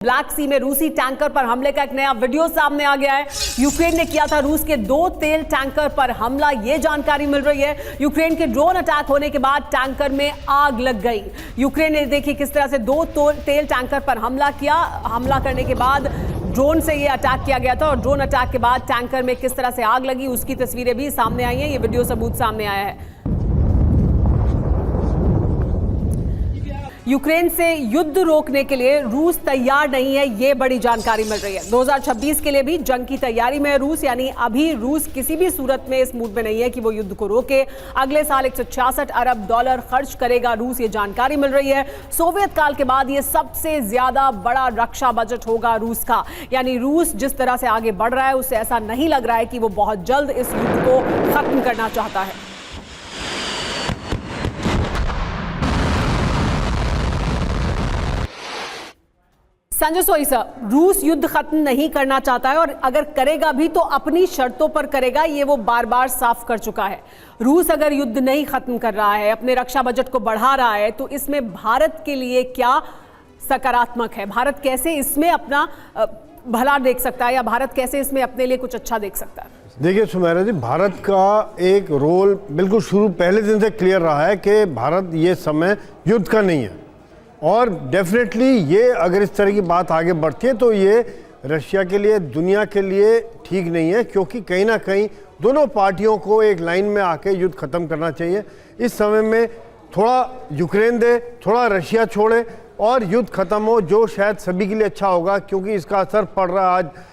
Black सी में रूसी tanker पर हमले का एक नया वीडियो सामने आ गया है। यूक्रेन ने किया था रूस के 2 तेल टैंकर पर हमला, ये जानकारी मिल रही है। यूक्रेन के ड्रोन अटैक होने के बाद टैंकर में आग लग गई। यूक्रेन ने देखिए किस तरह से 2 तेल टैंकर पर हमला किया। हमला करने के बाद ड्रोन से ये अटैक किया गया था और ड्रोन अटैक के बाद टैंकर में किस तरह से आग लगी उसकी तस्वीरें भी सामने आई हैं। ये वीडियो सबूत सामने आया है। यूक्रेन से युद्ध रोकने के लिए रूस तैयार नहीं है, ये बड़ी जानकारी मिल रही है। 2026 के लिए भी जंग की तैयारी में है रूस, यानी अभी रूस किसी भी सूरत में इस मूड में नहीं है कि वो युद्ध को रोके। अगले साल 166 अरब डॉलर खर्च करेगा रूस, ये जानकारी मिल रही है। सोवियत काल के बाद ये सबसे ज्यादा बड़ा रक्षा बजट होगा रूस का, यानी रूस जिस तरह से आगे बढ़ रहा है उससे ऐसा नहीं लग रहा है कि वो बहुत जल्द इस युद्ध को खत्म करना चाहता है। संजय सोई सर, रूस युद्ध खत्म नहीं करना चाहता है और अगर करेगा भी तो अपनी शर्तों पर करेगा, ये वो बार बार साफ कर चुका है। रूस अगर युद्ध नहीं खत्म कर रहा है, अपने रक्षा बजट को बढ़ा रहा है, तो इसमें भारत के लिए क्या सकारात्मक है? भारत कैसे इसमें अपना भला देख सकता है या भारत कैसे इसमें अपने लिए कुछ अच्छा देख सकता है? देखिए सुमेरा जी, भारत का एक रोल बिल्कुल पहले दिन से क्लियर रहा है कि भारत ये समय युद्ध का नहीं है और डेफिनेटली ये अगर इस तरह की बात आगे बढ़ती है तो ये रशिया के लिए, दुनिया के लिए ठीक नहीं है, क्योंकि कहीं ना कहीं दोनों पार्टियों को एक लाइन में आके युद्ध खत्म करना चाहिए। इस समय में थोड़ा यूक्रेन दे, थोड़ा रशिया छोड़े और युद्ध खत्म हो, जो शायद सभी के लिए अच्छा होगा, क्योंकि इसका असर पड़ रहा है। आज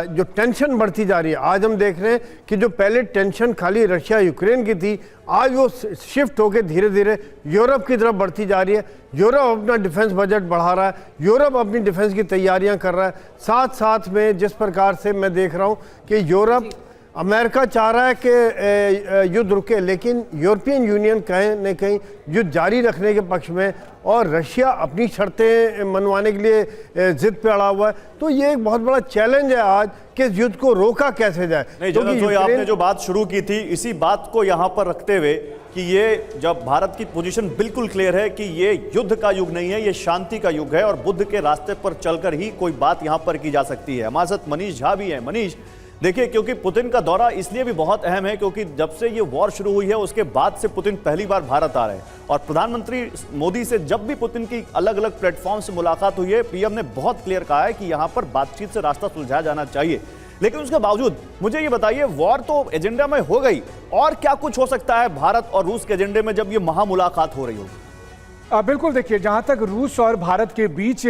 जो टेंशन बढ़ती जा रही है, आज हम देख रहे हैं कि जो पहले टेंशन खाली रशिया यूक्रेन की थी, आज वो शिफ्ट होकर धीरे धीरे यूरोप की तरफ बढ़ती जा रही है। यूरोप अपना डिफेंस बजट बढ़ा रहा है, यूरोप अपनी डिफेंस की तैयारियां कर रहा है। साथ साथ में जिस प्रकार से मैं देख रहा हूं कि यूरोप, अमेरिका चाह रहा है कि युद्ध रुके, लेकिन यूरोपियन यूनियन कहीं न कहीं युद्ध जारी रखने के पक्ष में और रशिया अपनी शर्तें मनवाने के लिए जिद पे अड़ा हुआ है। तो ये एक बहुत बड़ा चैलेंज है आज कि इस युद्ध को रोका कैसे जाए। नहीं, तो आपने जो बात शुरू की थी, इसी बात को यहाँ पर रखते हुए कि ये जब भारत की पोजीशन बिल्कुल क्लियर है कि ये युद्ध का युग नहीं है, ये शांति का युग है और बुद्ध के रास्ते पर चलकर ही कोई बात यहाँ पर की जा सकती है। हमारे साथ मनीष झा भी है। मनीष, देखिए, क्योंकि पुतिन का दौरा इसलिए भी बहुत अहम है क्योंकि जब से ये वॉर शुरू हुई है उसके बाद से पुतिन पहली बार भारत आ रहे हैं और प्रधानमंत्री मोदी से जब भी पुतिन की अलग अलग प्लेटफॉर्म से मुलाकात हुई है, पीएम ने बहुत क्लियर कहा है कि यहां पर बातचीत से रास्ता सुलझाया जाना चाहिए। लेकिन उसके बावजूद मुझे ये बताइए, वॉर तो एजेंडा में हो गई, और क्या कुछ हो सकता है भारत और रूस के एजेंडे में जब ये महामुलाकात हो रही होगी? बिल्कुल, देखिए, जहां तक रूस और भारत के बीच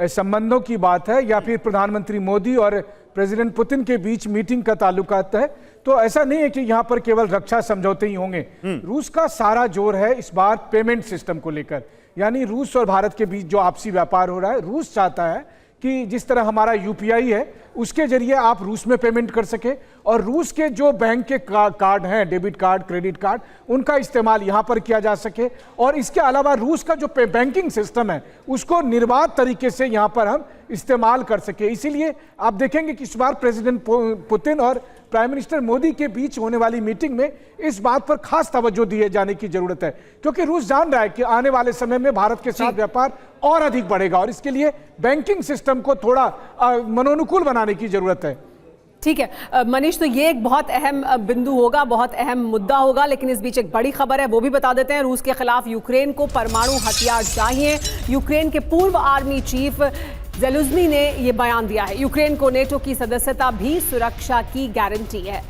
संबंधों की बात है या फिर प्रधानमंत्री मोदी और प्रेसिडेंट पुतिन के बीच मीटिंग का ताल्लुकात है, तो ऐसा नहीं है कि यहां पर केवल रक्षा समझौते ही होंगे। रूस का सारा जोर है इस बार पेमेंट सिस्टम को लेकर, यानी रूस और भारत के बीच जो आपसी व्यापार हो रहा है, रूस चाहता है कि जिस तरह हमारा यूपीआई है उसके जरिए आप रूस में पेमेंट कर सके और रूस के जो बैंक के कार्ड हैं, डेबिट कार्ड, क्रेडिट कार्ड, उनका इस्तेमाल यहां पर किया जा सके और इसके अलावा रूस का जो बैंकिंग सिस्टम है उसको निर्बाध तरीके से यहां पर हम इस्तेमाल कर सके। इसीलिए आप देखेंगे कि इस बार प्रेसिडेंट पुतिन और प्राइम मिनिस्टर मोदी के बीच होने वाली मीटिंग में इस बात पर खास तवज्जो दिए जाने की जरूरत है, क्योंकि रूस जान रहा है कि आने वाले समय में भारत के साथ व्यापार और अधिक बढ़ेगा और इसके लिए बैंकिंग सिस्टम को थोड़ा मनोनुकूल बनाने की जरूरत है। ठीक है मनीष, तो ये एक बहुत अहम बिंदु होगा, बहुत अहम मुद्दा होगा, लेकिन इस बीच एक बड़ी खबर है वो भी बता देते हैं। रूस के खिलाफ यूक्रेन को परमाणु हथियार चाहिए। यूक्रेन के पूर्व आर्मी चीफ ज़ेलुज़नी ने ये बयान दिया है। यूक्रेन को नेटो की सदस्यता भी सुरक्षा की गारंटी है।